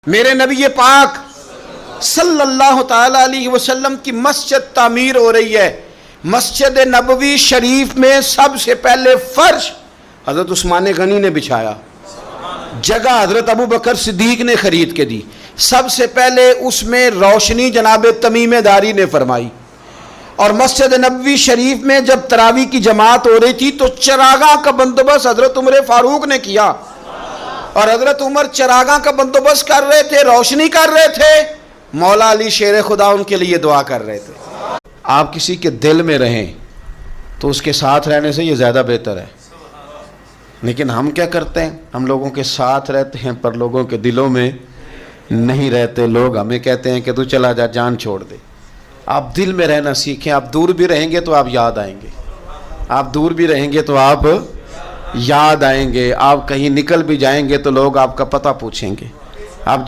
میرے نبی پاک صلی اللہ تعالی علیہ وسلم کی مسجد تعمیر ہو رہی ہے. مسجد نبوی شریف میں سب سے پہلے فرش حضرت عثمان غنی نے بچھایا, جگہ حضرت ابو بکر صدیق نے خرید کے دی, سب سے پہلے اس میں روشنی جناب تمیم داری نے فرمائی. اور مسجد نبوی شریف میں جب تراویح کی جماعت ہو رہی تھی تو چراغاں کا بندوبست حضرت عمر فاروق نے کیا, اور حضرت عمر چراغاں کا بندوبست کر رہے تھے, روشنی کر رہے تھے, مولا علی شیر خدا ان کے لیے دعا کر رہے تھے. آپ کسی کے دل میں رہیں تو اس کے ساتھ رہنے سے یہ زیادہ بہتر ہے. لیکن ہم کیا کرتے ہیں, ہم لوگوں کے ساتھ رہتے ہیں پر لوگوں کے دلوں میں نہیں رہتے. لوگ ہمیں کہتے ہیں کہ تو چلا جا, جان چھوڑ دے. آپ دل میں رہنا سیکھیں. آپ دور بھی رہیں گے تو آپ یاد آئیں گے, آپ دور بھی رہیں گے تو آپ یاد آئیں گے, آپ کہیں نکل بھی جائیں گے تو لوگ آپ کا پتہ پوچھیں گے.